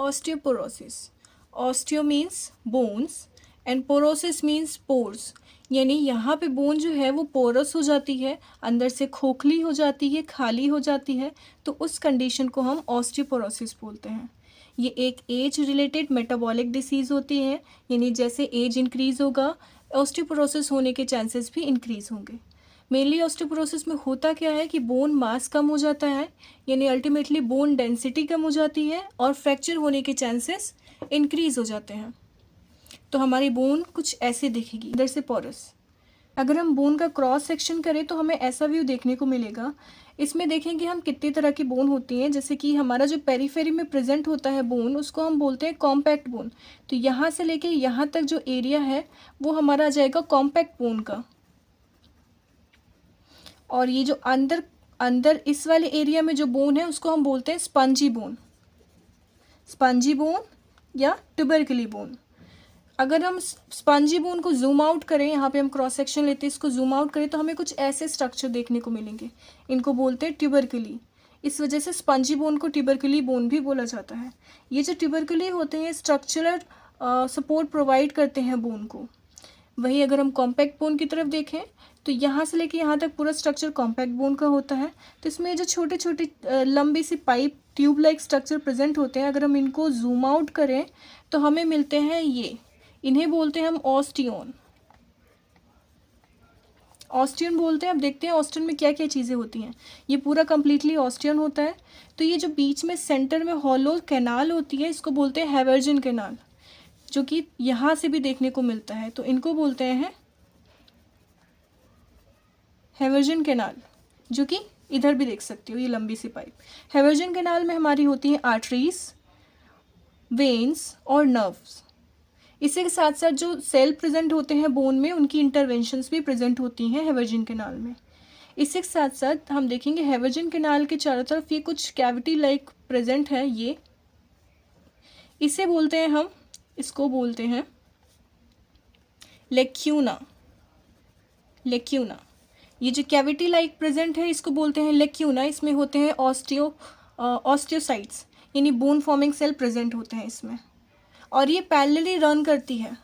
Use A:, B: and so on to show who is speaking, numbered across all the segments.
A: Osteoporosis. Osteo means bones and porosis means pores, यानी यहाँ पे बोन जो है वो पोरस हो जाती है, अंदर से खोखली हो जाती है, खाली हो जाती है, तो उस कंडीशन को हम ऑस्टियोपोरोसिस बोलते हैं। ये एक एज रिलेटेड मेटाबॉलिक डिसीज़ होती है, यानी जैसे एज इंक्रीज़ होगा ऑस्टियोपोरोसिस होने के चांसेस भी इंक्रीज़ होंगे। मेनली ऑस्टियोपोरोसिस में होता क्या है कि बोन मास कम हो जाता है, यानी अल्टीमेटली बोन डेंसिटी कम हो जाती है और फ्रैक्चर होने के चांसेस इंक्रीज़ हो जाते हैं। तो हमारी बोन कुछ ऐसे दिखेगी, इधर से पोरस। अगर हम बोन का क्रॉस सेक्शन करें तो हमें ऐसा व्यू देखने को मिलेगा। इसमें देखेंगे हम कितनी तरह की बोन होती हैं, जैसे कि हमारा जो पेरीफेरी में प्रेजेंट होता है बोन, उसको हम बोलते हैं कॉम्पैक्ट बोन। तो यहाँ से लेके यहाँ तक जो एरिया है वो हमारा आ जाएगा कॉम्पैक्ट बोन का। और ये जो अंदर अंदर इस वाले एरिया में जो बोन है उसको हम बोलते हैं स्पंजी बोन, स्पंजी बोन या ट्यूबरकुली बोन। अगर हम स्पंजी बोन को जूम आउट करें, यहाँ पे हम क्रॉस सेक्शन लेते हैं, इसको जूम आउट करें तो हमें कुछ ऐसे स्ट्रक्चर देखने को मिलेंगे। इनको बोलते हैं ट्यूबरकुली। इस वजह से स्पंजी बोन को ट्यूबरकुली बोन भी बोला जाता है। ये जो ट्यूबरकुली होते हैं स्ट्रक्चरल सपोर्ट प्रोवाइड करते हैं बोन को। वही अगर हम कॉम्पैक्ट बोन की तरफ देखें तो यहाँ से लेके यहाँ तक पूरा स्ट्रक्चर कॉम्पैक्ट बोन का होता है। तो इसमें जो छोटे छोटे लंबी सी pipe tube like structure present होते हैं, अगर हम इनको जूम आउट करें तो हमें मिलते हैं ये, इन्हें बोलते हैं हम ऑस्टियोन। ऑस्टियन बोलते हैं। अब देखते हैं ऑस्टियन में क्या क्या चीज़ें होती हैं। ये पूरा कंप्लीटली ऑस्टियन होता है। तो ये जो बीच में सेंटर में हॉलो कैनाल होती है इसको बोलते हैं हैवर्जन कैनाल, जो कि यहाँ से भी देखने को मिलता है, तो इनको बोलते हैं हैवर्जन कैनाल, जो कि इधर भी देख सकते हो ये लंबी सी पाइप। हैवर्जन कैनाल में हमारी होती हैं आर्टरीज, वेन्स और नर्व्स। इसी के साथ साथ जो सेल प्रेजेंट होते हैं बोन में उनकी इंटरवेंशंस भी प्रेजेंट होती हैं हैवर्जन कैनाल में। इसी के साथ साथ हम देखेंगे हैवर्जन कैनाल के चारों तरफ ये कुछ कैविटी लाइक प्रेजेंट है, ये इसे बोलते हैं हम, इसको बोलते हैं लेक्यूना। लेक्यूना, ये जो कैविटी लाइक प्रेजेंट है इसको बोलते हैं लेक्यूना। इसमें होते हैं ऑस्टियोसाइट्स, यानी बोन फॉर्मिंग सेल प्रेजेंट होते हैं इसमें। और ये पैरेलली रन करती है,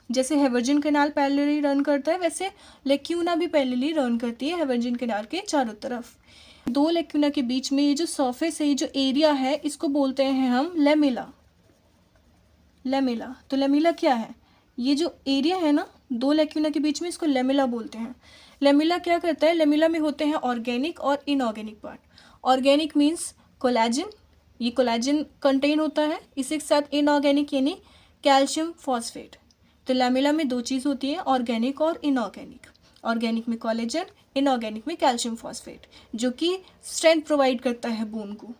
A: जैसे हैवर्जन कैनाल पैरेलली रन करता है वैसे लेक्यूना भी पैरेलली रन करती है हैवर्जन कैनाल के चारों तरफ। दो लेक्यूना के बीच में ये जो सरफेस है, ये जो एरिया है, इसको बोलते हैं हम लेमिला। लेमिला, तो लेमिला क्या है? ये जो एरिया है ना दो लेक्यूना के बीच में, इसको लेमिला बोलते हैं। लेमिला क्या करता है? लेमिला में होते हैं ऑर्गेनिक और inorganic part. Organic means collagen, ये कोलेजन कंटेन होता है। इसी के साथ इनऑर्गेनिक यानी कैल्शियम फॉस्फेट। तो लेमिला में दो चीज़ होती है, ऑर्गेनिक और इनऑर्गेनिक। ऑर्गेनिक में कोलेजन, इनऑर्गेनिक में कैल्शियम फॉस्फेट, जो कि स्ट्रेंथ प्रोवाइड करता है बोन को।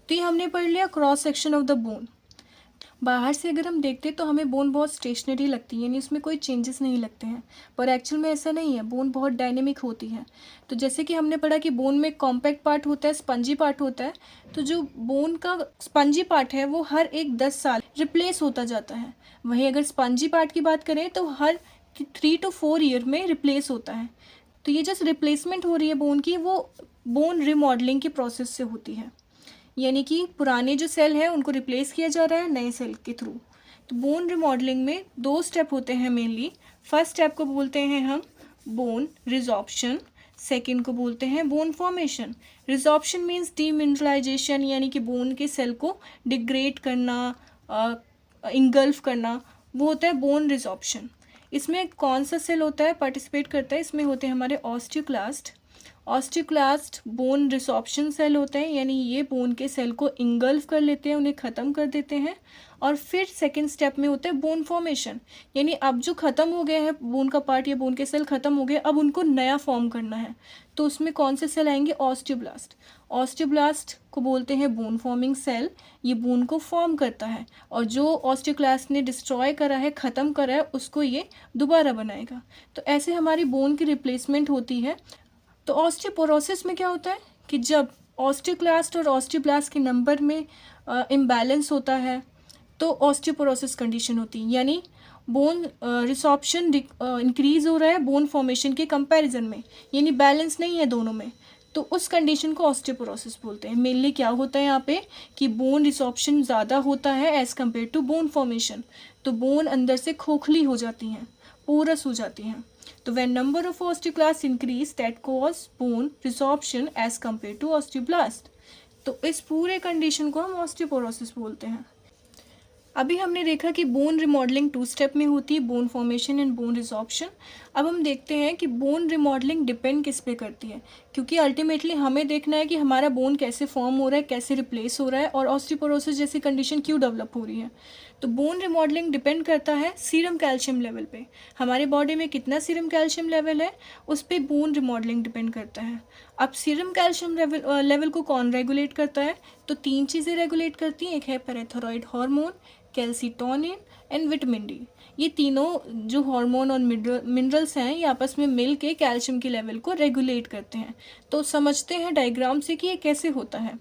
A: तो ये हमने पढ़ लिया cross section of the bone. बाहर से अगर हम देखते तो हमें बोन बहुत स्टेशनरी लगती है, यानी उसमें कोई चेंजेस नहीं लगते हैं, पर एक्चुअल में ऐसा नहीं है। बोन बहुत डायनेमिक होती है। तो जैसे कि हमने पढ़ा कि बोन में कॉम्पैक्ट पार्ट होता है, स्पंजी पार्ट होता है। तो जो बोन का स्पंजी पार्ट है वो हर एक 10 साल रिप्लेस होता जाता है। वहीं अगर स्पंजी पार्ट की बात करें तो हर 3 to 4 ईयर में रिप्लेस होता है। तो ये जस्ट रिप्लेसमेंट हो रही है बोन की, वो बोन रिमॉडलिंग के प्रोसेस से होती है, यानी कि पुराने जो सेल है उनको रिप्लेस किया जा रहा है नए सेल के थ्रू। तो बोन रिमॉडलिंग में 2 स्टेप होते हैं मेनली। फर्स्ट स्टेप को बोलते हैं हम बोन रिजॉर्प्शन, सेकेंड को बोलते हैं bone formation. Resorption means demineralisation, यानी कि बोन के सेल को डिग्रेड करना, इंगल्फ करना, वो होता है बोन रिजॉर्प्शन। इसमें कौन सा सेल होता है पार्टिसिपेट करता है? इसमें होते हैं हमारे osteoclast. Osteoclast bone resorption cell होते हैं, यानी ये बोन के सेल को इंगल्फ कर लेते हैं, उन्हें ख़त्म कर देते हैं। और फिर सेकेंड स्टेप में होता है बोन फॉर्मेशन, यानी अब जो ख़त्म हो गया है बोन का पार्ट या बोन के सेल ख़त्म हो गए, अब उनको नया फॉर्म करना है। तो उसमें कौन से सेल आएंगे? ऑस्टियोब्लास्ट। ऑस्टियोब्लास्ट को बोलते हैं बोन फॉर्मिंग सेल, ये बोन को फॉर्म करता है, और जो ऑस्टियोक्लास्ट ने डिस्ट्रॉय करा है, ख़त्म करा है, उसको ये दोबारा बनाएगा। तो ऐसे हमारी बोन की रिप्लेसमेंट होती है। तो ऑस्टियोपोरोसिस में क्या होता है कि जब ऑस्टियोक्लास्ट और ऑस्टियोब्लास्ट के नंबर में इम्बैलेंस होता है तो ऑस्टियोपोरोसिस कंडीशन होती है, यानी बोन रिसॉर्प्शन इंक्रीज हो रहा है बोन फॉर्मेशन के कंपैरिजन में, यानी बैलेंस नहीं है दोनों में, तो उस कंडीशन को ऑस्टियोपोरोसिस बोलते हैं। मेनली क्या होता है यहाँ पे कि बोन रिसॉर्प्शन ज़्यादा होता है as compare to bone formation. तो बोन अंदर से खोखली हो जाती हैं, पोरस हो जाती हैं। तो when number of osteoclast increase that cause bone resorption as compare to osteoblast. तो इस पूरे कंडीशन को हम ऑस्टियोपोरोसिस बोलते हैं। अभी हमने देखा कि बोन रिमॉडलिंग 2 स्टेप में होती है, bone formation and bone resorption. अब हम देखते हैं कि बोन रिमॉडलिंग डिपेंड किस पे करती है, क्योंकि अल्टीमेटली हमें देखना है कि हमारा बोन कैसे फॉर्म हो रहा है, कैसे रिप्लेस हो रहा है और ऑस्टियोपोरोसिस जैसी कंडीशन क्यों डेवलप हो रही है। तो बोन रिमॉडलिंग डिपेंड करता है सीरम कैल्शियम लेवल पे। हमारे बॉडी में कितना सीरम कैल्शियम लेवल है उस पर बोन रिमॉडलिंग डिपेंड करता है। अब सीरम कैल्शियम लेवल को कौन रेगुलेट करता है? तो 3 चीज़ें रेगुलेट करती हैं। एक है parathyroid hormone, calcitonin and vitamin D. ये तीनों जो हार्मोन और मिनरल्स हैं ये आपस में मिल के कैल्शियम के लेवल को रेगुलेट करते हैं। तो समझते हैं डायग्राम से कि ये कैसे होता है।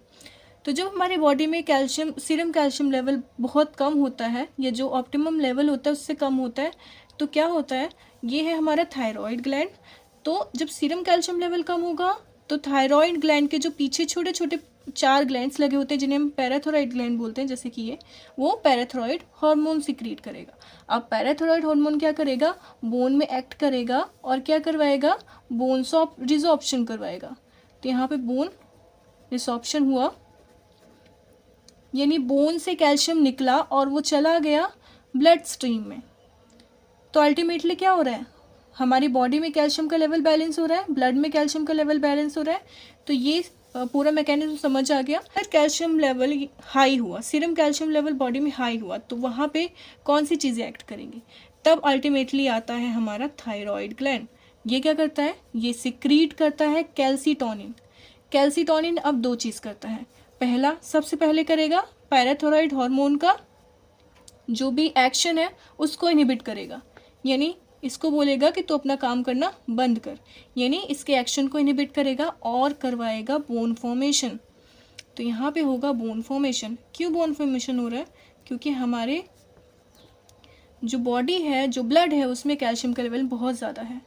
A: तो जब हमारे बॉडी में कैल्शियम सीरम कैल्शियम लेवल बहुत कम होता है या जो ऑप्टिमम लेवल होता है उससे कम होता है तो क्या होता है, ये है हमारा थायराइड ग्लैंड। तो जब सीरम कैल्शियम लेवल कम होगा तो थायराइड ग्लैंड के जो पीछे छोटे छोटे 4 ग्लैंड्स लगे होते हैं जिन्हें हम पैराथायरॉयड ग्लैंड बोलते हैं, जैसे कि ये, वो पैराथायरॉयड हार्मोन सिक्रीट करेगा। अब पैराथायरॉयड हार्मोन क्या करेगा, बोन में एक्ट करेगा और क्या करवाएगा, बोन रिसॉर्प्शन करवाएगा। तो यहाँ पे बोन रिसॉर्प्शन हुआ, यानी बोन से कैल्शियम निकला और वो चला गया ब्लड स्ट्रीम में। तो अल्टीमेटली क्या हो रहा है, हमारी बॉडी में कैल्शियम का लेवल बैलेंस हो रहा है, ब्लड में कैल्शियम का लेवल बैलेंस हो रहा है। तो ये पूरा मैकेनिज्म समझ आ गया। अगर कैल्शियम लेवल हाई हुआ, सीरम कैल्शियम लेवल बॉडी में हाई हुआ तो वहाँ पे कौन सी चीज़ें एक्ट करेंगी, तब अल्टीमेटली आता है हमारा थायराइड ग्लैंड। ये क्या करता है, ये सिक्रीट करता है कैल्सीटोनिन। कैल्सीटोनिन अब 2 चीज़ करता है। पहला, सबसे पहले करेगा पैराथायरॉयड हार्मोन का जो भी एक्शन है उसको इनहिबिट करेगा, यानी इसको बोलेगा कि तू अपना काम करना बंद कर, यानी इसके एक्शन को इनहिबिट करेगा और करवाएगा बोन फॉर्मेशन। तो यहाँ पे होगा बोन फॉर्मेशन। क्यों बोन फॉर्मेशन हो रहा है, क्योंकि हमारे जो बॉडी है, जो ब्लड है, उसमें कैल्शियम का लेवल बहुत ज़्यादा है।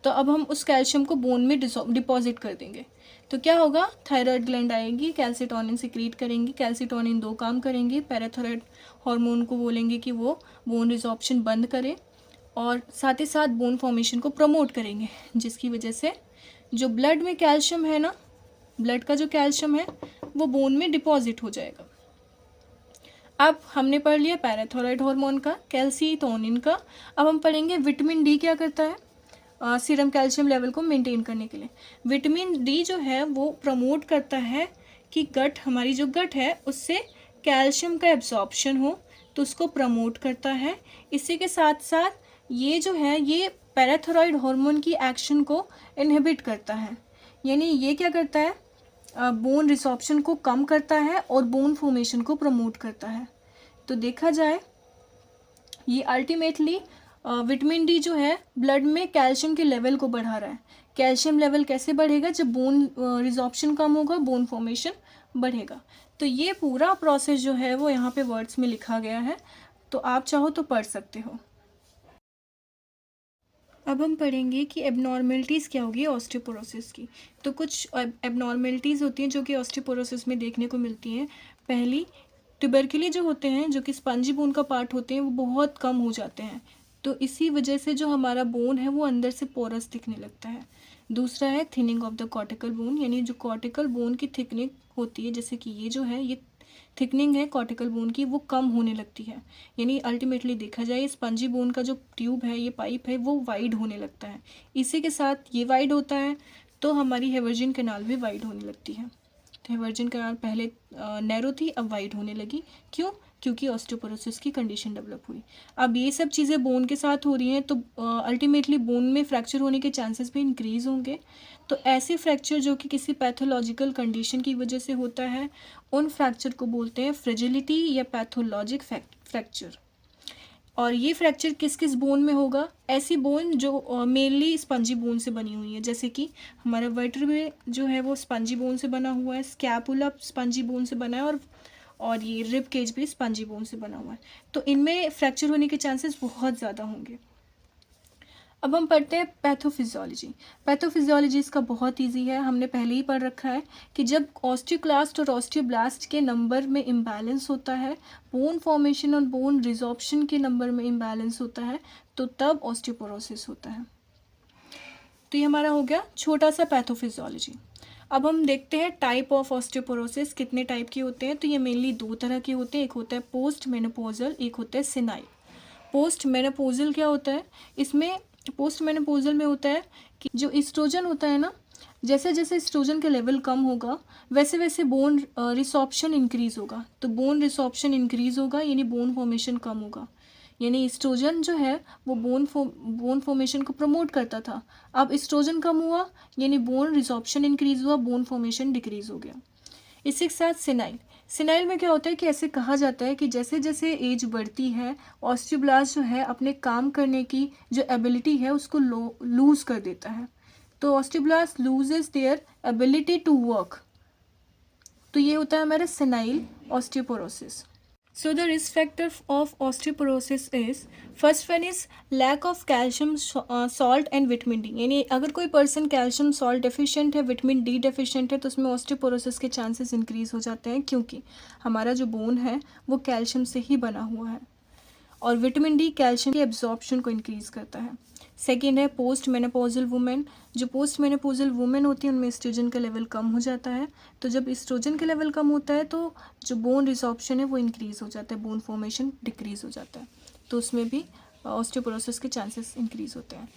A: तो अब हम उस कैल्शियम को बोन में डिपॉजिट कर देंगे। तो क्या होगा, थायराइड ग्लैंड आएगी, कैल्सीटोनिन सिक्रीट करेंगी। कैल्सीटोनिन 2 काम करेंगे, पैराथायरॉयड हार्मोन को बोलेंगे कि वो बोन रिसॉर्प्शन बंद करे और साथ ही साथ बोन फॉर्मेशन को प्रमोट करेंगे, जिसकी वजह से जो ब्लड में कैल्शियम है ना, ब्लड का जो कैल्शियम है वो बोन में डिपॉजिट हो जाएगा। अब हमने पढ़ लिया पैराथायरॉयड हार्मोन का, कैल्सीटोनिन का। अब हम पढ़ेंगे विटामिन डी क्या करता है सीरम कैल्शियम लेवल को मेंटेन करने के लिए। विटामिन डी जो है वो प्रमोट करता है कि गट, हमारी जो गट है उससे कैल्शियम का एब्जॉर्प्शन हो, तो उसको प्रमोट करता है। इसी के साथ साथ ये जो है ये पैराथायरॉयड हार्मोन की एक्शन को इनहिबिट करता है, यानी ये क्या करता है, बोन रिसॉर्प्शन को कम करता है और बोन फॉर्मेशन को प्रमोट करता है। तो देखा जाए ये अल्टीमेटली विटामिन डी जो है ब्लड में कैल्शियम के लेवल को बढ़ा रहा है। कैल्शियम लेवल कैसे बढ़ेगा, जब बोन रिसॉर्प्शन कम होगा, बोन फॉर्मेशन बढ़ेगा। तो ये पूरा प्रोसेस जो है वो यहाँ पे वर्ड्स में लिखा गया है, तो आप चाहो तो पढ़ सकते हो। अब हम पढ़ेंगे कि एबनॉर्मेलिटीज़ क्या होगी ऑस्टियोपोरोसिस की। तो कुछ एबनॉर्मेलिटीज़ होती हैं जो कि ऑस्टियोपोरोसिस में देखने को मिलती हैं। पहली, ट्यूबरक्यूली जो होते हैं, जो कि स्पंजी बोन का पार्ट होते हैं, वो बहुत कम हो जाते हैं। तो इसी वजह से जो हमारा बोन है वो अंदर से पोरस दिखने लगता है। दूसरा है thinning of the cortical bone, यानी जो कॉर्टिकल बोन की थिकनिंग होती है, जैसे कि ये जो है ये थिकनिंग है कॉर्टिकल बोन की, वो कम होने लगती है। यानी अल्टीमेटली देखा जाए स्पंजी बोन का जो ट्यूब है, ये पाइप है, वो वाइड होने लगता है। इसी के साथ ये वाइड होता है तो हमारी हेवरजिन कैनाल भी वाइड होने लगती है। तो हेवरजिन कैनाल पहले नैरो थी, अब वाइड होने लगी। क्यों? क्योंकि ऑस्टियोपोरोसिस की कंडीशन डेवलप हुई। अब ये सब चीज़ें बोन के साथ हो रही हैं तो अल्टीमेटली बोन में फ्रैक्चर होने के चांसेस भी इंक्रीज़ होंगे। तो ऐसे फ्रैक्चर जो कि किसी पैथोलॉजिकल कंडीशन की वजह से होता है, उन फ्रैक्चर को बोलते हैं फ्रेजिलिटी या पैथोलॉजिक फ्रैक्चर। और ये फ्रैक्चर किस किस बोन में होगा? ऐसी बोन जो मेनली स्पंजी बोन से बनी हुई है, जैसे कि हमारा वर्टेब्रे जो है वो स्पंजी बोन से बना हुआ है, स्कैपुला स्पंजी बोन से बना है और ये रिब केज भी स्पंजी बोन से बना हुआ है। तो इनमें फ्रैक्चर होने के चांसेस बहुत ज़्यादा होंगे। अब हम पढ़ते हैं पैथोफिजियोलॉजी। पैथोफिजियोलॉजी इसका बहुत इजी है, हमने पहले ही पढ़ रखा है कि जब ऑस्टियोक्लास्ट और ऑस्टियोब्लास्ट के नंबर में इम्बैलेंस होता है, बोन फॉर्मेशन और बोन रिजॉर्प्शन के नंबर में इम्बैलेंस होता है, तो तब ऑस्टियोपोरोसिस होता है। तो ये हमारा हो गया छोटा सा पैथोफिजियोलॉजी। अब हम देखते हैं टाइप ऑफ ऑस्टियोपोरोसिस कितने टाइप के होते हैं। तो ये मेनली दो तरह के होते हैं, एक होता है पोस्ट मेनोपॉजल, एक होता है सेनाइल। पोस्ट मेनोपॉजल क्या होता है, इसमें पोस्ट मेनोपॉजल में होता है कि जो एस्ट्रोजन होता है ना, जैसे जैसे एस्ट्रोजन का लेवल कम होगा वैसे वैसे बोन रिसॉर्प्शन इंक्रीज़ होगा। तो बोन रिसॉर्प्शन इंक्रीज़ होगा यानी बोन फॉर्मेशन कम होगा। यानी एस्ट्रोजन जो है वो बोन फॉर्मेशन को प्रमोट करता था, अब एस्ट्रोजन कम हुआ यानी बोन रिसॉर्प्शन इंक्रीज़ हुआ, बोन फॉर्मेशन डिक्रीज़ हो गया। इसी के साथ सिनाइल। सिनाइल में क्या होता है कि ऐसे कहा जाता है कि जैसे जैसे एज बढ़ती है ऑस्टियोब्लास्ट जो है अपने काम करने की जो एबिलिटी है उसको लूज़ कर देता है। तो osteoblast loses their ability to work. तो ये होता है हमारा senile osteoporosis. So the risk factor of osteoporosis is first one is lack of calcium, salt and vitamin D। यानी अगर कोई पर्सन कैल्शियम सॉल्ट डेफिशिएंट है, विटामिन डी डेफिशिएंट है, तो उसमें ऑस्टियोपोरोसिस के चांसेस इंक्रीज हो जाते हैं, क्योंकि हमारा जो बोन है वो कैल्शियम से ही बना हुआ है और विटामिन डी कैल्शियम के एब्जॉर्प्शन को इंक्रीज़ करता है। सेकेंड है पोस्ट मेनोपॉजल वुमेन। जो पोस्ट मेनोपॉजल वुमेन होती है उनमें एस्ट्रोजन का लेवल कम हो जाता है। तो जब एस्ट्रोजन का लेवल कम होता है तो जो बोन रिसॉर्प्शन है वो इंक्रीज़ हो जाता है, बोन फॉर्मेशन डिक्रीज़ हो जाता है, तो उसमें भी ऑस्टियोपोरोसिस के चांसेस इंक्रीज़ होते हैं।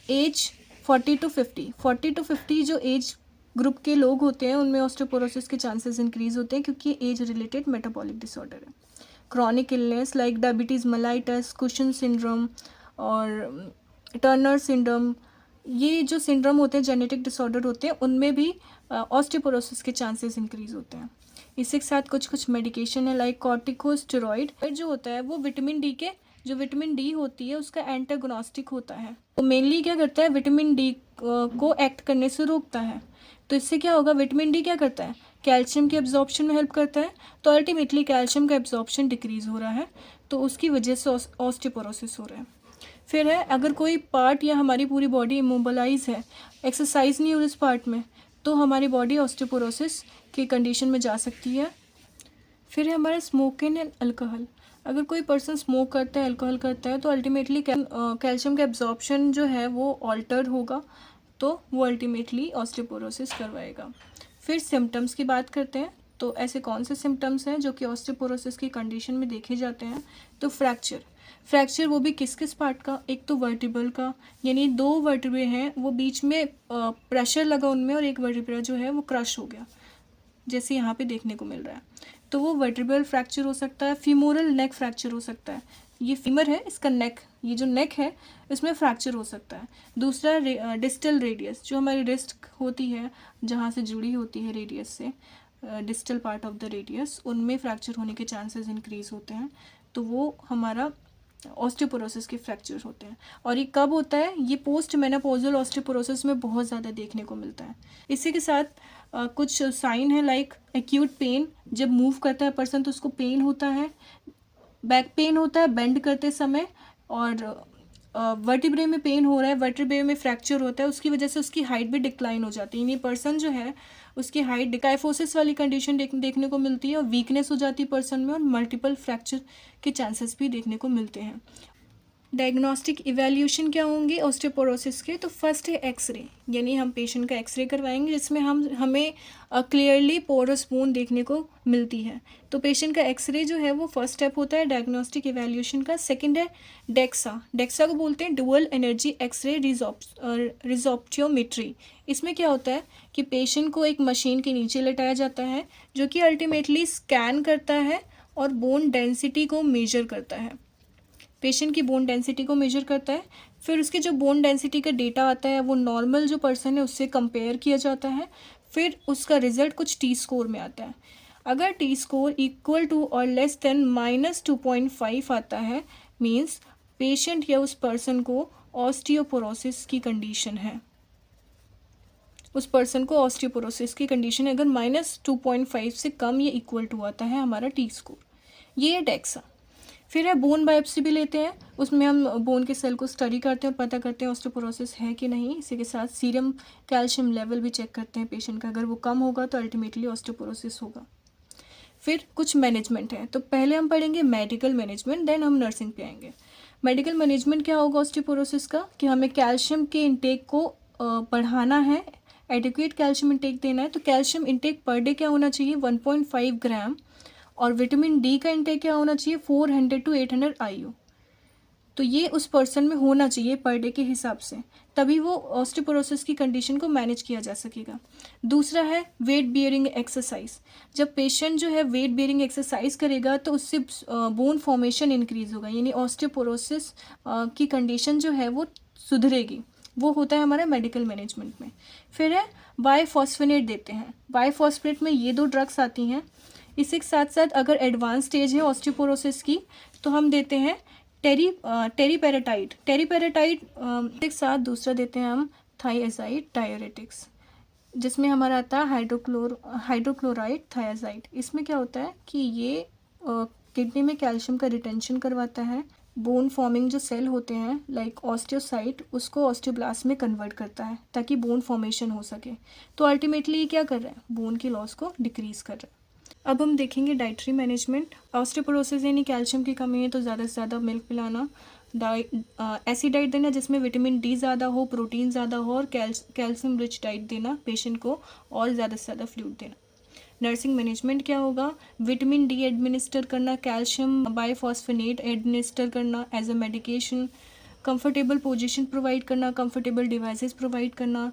A: एज 40 to 50, 40 to 50 जो एज ग्रुप के लोग होते हैं उनमें ऑस्टियोपोरोसिस के चांसेस इंक्रीज़ होते हैं, क्योंकि एज रिलेटेड मेटाबॉलिक डिसऑर्डर है। Chronic illness like diabetes mellitus, cushion syndrome और टर्नर सिंड्रोम, ये जो सिंड्रोम होते हैं जेनेटिक डिसऑर्डर होते हैं उनमें भी ऑस्टियोपोरोसिस के चांसेस इंक्रीज होते हैं। इसके साथ कुछ कुछ मेडिकेशन है लाइक कॉर्टिकोस्टेरॉइड जो होता है वो विटामिन डी के जो विटामिन डी होती है उसका एंटागोनिस्टिक होता है। तो मेनली क्या करता है, विटामिन डी को एक्ट करने से रोकता है। तो इससे क्या होगा, विटामिन डी क्या करता है, कैल्शियम के एब्जॉर्प्शन में हेल्प करता है, तो अल्टीमेटली कैल्शियम का एब्जॉर्प्शन डिक्रीज़ हो रहा है, तो उसकी वजह से ऑस्टियोपोरोसिस हो रहा है। फिर है अगर कोई पार्ट या हमारी पूरी बॉडी इमोबलाइज है, एक्सरसाइज नहीं हो इस पार्ट में, तो हमारी बॉडी ऑस्टियोपोरोसिस की कंडीशन में जा सकती है। फिर है हमारा स्मोकिंग एंड अल्कोहल। अगर कोई पर्सन स्मोक करता है, अल्कोहल करता है, तो अल्टीमेटली कैल्शियम का एब्जॉर्प्शन जो है वो ऑल्टर होगा, तो वो अल्टीमेटली ऑस्टियोपोरोसिस करवाएगा। फिर सिम्टम्स की बात करते हैं, तो ऐसे कौन से सिम्टम्स हैं जो कि ऑस्टियोपोरोसिस की कंडीशन में देखे जाते हैं। तो फ्रैक्चर वो भी किस किस पार्ट का, एक तो वर्टिब्रल का, यानी दो वर्टिब्रे हैं वो बीच में प्रेशर लगा उनमें और एक वर्टिब्रा जो है वो क्रश हो गया, जैसे यहाँ पे देखने को मिल रहा है, तो वो वर्टिब्रल फ्रैक्चर हो सकता है। फीमोरल नेक फ्रैक्चर हो सकता है, ये फीमर है इसका नेक, ये जो नेक है इसमें फ्रैक्चर हो सकता है। दूसरा डिस्टल रेडियस, जो हमारी रिस्ट होती है जहाँ से जुड़ी होती है रेडियस से, distal part of the radius, उनमें फ्रैक्चर होने के चांसेस इंक्रीज़ होते हैं, तो वो हमारा ऑस्टियोपोरोसिस के फ्रैक्चर होते हैं। और ये कब होता है, ये पोस्ट मेनोपॉजल ऑस्टियोपोरोसिस में बहुत ज़्यादा देखने को मिलता है। इसी के साथ कुछ साइन है लाइक एक्यूट पेन, जब मूव करता है पर्सन तो उसको पेन होता है, बैक पेन होता है बेंड करते समय, और वर्टिब्रे में पेन हो रहा है, वर्टिब्रे में फ्रैक्चर होता है, उसकी वजह से उसकी हाइट भी डिक्लाइन हो जाती है, यानी पर्सन जो है उसकी हाइट डिकाइफोसिस वाली कंडीशन देखने को मिलती है और वीकनेस हो जाती है पर्सन में, और मल्टीपल फ्रैक्चर के चांसेस भी देखने को मिलते हैं। डायग्नोस्टिक इवैल्यूएशन क्या होंगे ऑस्टियोपोरोसिस के, तो फर्स्ट है एक्सरे, यानी हम पेशेंट का एक्सरे करवाएंगे जिसमें हमें क्लियरली पोरस बोन देखने को मिलती है। तो पेशेंट का एक्सरे जो है वो फर्स्ट स्टेप होता है डायग्नोस्टिक इवैल्यूएशन का। सेकंड है डेक्सा को बोलते हैं डुअल एनर्जी एक्सरे रिजॉप्टियोमेट्री। इसमें क्या होता है कि पेशेंट को एक मशीन के नीचे लेटाया जाता है जो कि अल्टीमेटली स्कैन करता है और बोन डेंसिटी को मेजर करता है, पेशेंट की बोन डेंसिटी को मेजर करता है। फिर उसके जो बोन डेंसिटी का डेटा आता है वो नॉर्मल जो पर्सन है उससे कंपेयर किया जाता है, फिर उसका रिजल्ट कुछ टी स्कोर में आता है। अगर टी स्कोर इक्वल टू और लेस देन -2.5 आता है, मीन्स पेशेंट या उस पर्सन को ऑस्टियोपोरोसिस की कंडीशन है, उस पर्सन को ऑस्टियोपोरोसिस की कंडीशन है। अगर -2.5 से कम या इक्वल टू आता है हमारा टी स्कोर, ये है डेक्सा। फिर है बोन बायोप्सी भी लेते हैं, उसमें हम बोन के सेल को स्टडी करते हैं और पता करते हैं ऑस्टियोपोरोसिस है कि नहीं। इसी के साथ सीरम कैल्शियम लेवल भी चेक करते हैं पेशेंट का, अगर वो कम होगा तो अल्टीमेटली ऑस्टियोपोरोसिस होगा। फिर कुछ मैनेजमेंट है, तो पहले हम पढ़ेंगे मेडिकल मैनेजमेंट, देन हम नर्सिंग पे आएंगे। मेडिकल मैनेजमेंट क्या होगा ऑस्टियोपोरोसिस का, कि हमें कैल्शियम के इंटेक को बढ़ाना है, एडिक्वेट कैल्शियम इंटेक देना है। तो कैल्शियम इंटेक पर डे क्या होना चाहिए, 1.5 ग्राम, और विटामिन डी का इंटेक क्या होना चाहिए, 400 to 800 IU। तो ये उस पर्सन में होना चाहिए पर डे के हिसाब से, तभी वो ऑस्टियोपोरोसिस की कंडीशन को मैनेज किया जा सकेगा। दूसरा है वेट बियरिंग एक्सरसाइज। जब पेशेंट जो है वेट बियरिंग एक्सरसाइज करेगा तो उससे बोन फॉर्मेशन इंक्रीज होगा, यानी ऑस्टियोपोरोसिस की कंडीशन जो है वो सुधरेगी। वो होता है हमारा मेडिकल मैनेजमेंट में। फिर है बायफॉस्फेनेट देते हैं। बायफॉस्फेनेट में ये 2 ड्रग्स आती हैं। इसी के साथ साथ अगर एडवांस स्टेज है ऑस्टियोपोरोसिस की तो हम देते हैं टेरीपेराटाइड के साथ दूसरा देते हैं हम थाइयाजाइड डायरेटिक्स, जिसमें हमारा आता है हाइड्रोक्लोराइड थाइयाजाइड। इसमें क्या होता है कि ये किडनी में कैल्शियम का रिटेंशन करवाता है, बोन फॉर्मिंग जो सेल होते हैं लाइक ऑस्टियोसाइट उसको ऑस्टियोब्लास्ट में कन्वर्ट करता है ताकि बोन फॉर्मेशन हो सके। तो अल्टीमेटली ये क्या कर रहा है, बोन की लॉस को डिक्रीज कर रहा है। अब हम देखेंगे डाइटरी मैनेजमेंट। ऑस्टियोपोरोसिस यानी कैल्शियम की कमी है तो ज़्यादा से ज़्यादा मिल्क पिलाना, ऐसी डाइट देना जिसमें विटामिन डी ज़्यादा हो, प्रोटीन ज़्यादा हो, और कैल्शियम रिच डाइट देना पेशेंट को, और ज़्यादा से ज़्यादा फ्लूइड देना। नर्सिंग मैनेजमेंट क्या होगा, विटामिन डी एडमिनिस्टर करना, कैल्शियम बायफॉस्फेनेट एडमिनिस्टर करना as a medication, comfortable position provide करना, कंफर्टेबल डिवाइसेस प्रोवाइड करना,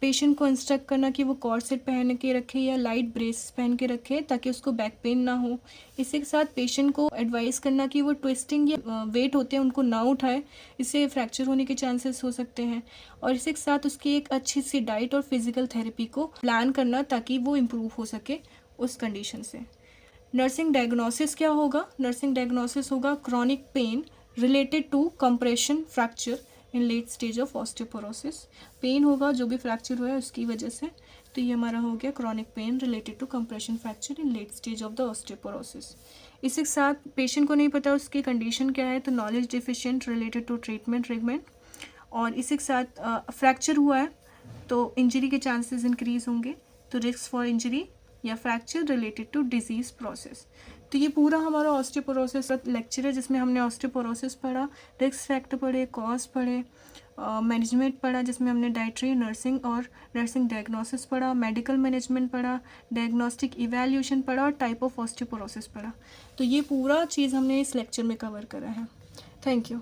A: पेशेंट को इंस्ट्रक्ट करना कि वो कॉर्सेट पहन के रखे या लाइट ब्रेस पहन के रखे ताकि उसको बैक पेन ना हो। इसी के साथ पेशेंट को एडवाइस करना कि वो ट्विस्टिंग या वेट होते हैं उनको ना उठाए, इससे फ्रैक्चर होने के चांसेस हो सकते हैं। और इसी के साथ उसकी एक अच्छी सी डाइट और फिजिकल थेरेपी को प्लान करना ताकि वो इम्प्रूव हो सके उस कंडीशन से। नर्सिंग डायग्नोसिस क्या होगा, नर्सिंग डायग्नोसिस होगा chronic pain related to compression fracture in late stage of osteoporosis. Pain होगा जो भी फ्रैक्चर हुआ है उसकी वजह से, तो ये हमारा हो गया chronic pain related to compression fracture in late stage of the osteoporosis. इसी के साथ पेशेंट को नहीं पता उसकी कंडीशन क्या है तो knowledge deficient related to treatment recommend. और इसी के साथ फ्रैक्चर हुआ है तो इंजरी के चांसेस इंक्रीज होंगे, तो रिस्क फॉर इंजरी या fracture related to disease process. तो ये पूरा हमारा ऑस्टियोपोरोसिस लेक्चर है जिसमें हमने ऑस्टियोपोरोसिस पढ़ा, रिस्क फैक्टर पढ़े, कॉज पढ़े, मैनेजमेंट पढ़ा जिसमें हमने डाइटरी, नर्सिंग और नर्सिंग डायग्नोसिस पढ़ा, मेडिकल मैनेजमेंट पढ़ा, डायग्नोस्टिक इवैल्यूएशन पढ़ा और टाइप ऑफ ऑस्टियोपोरोसिस पढ़ा। तो ये पूरा चीज़ हमने इस लेक्चर में कवर करा है। Thank you.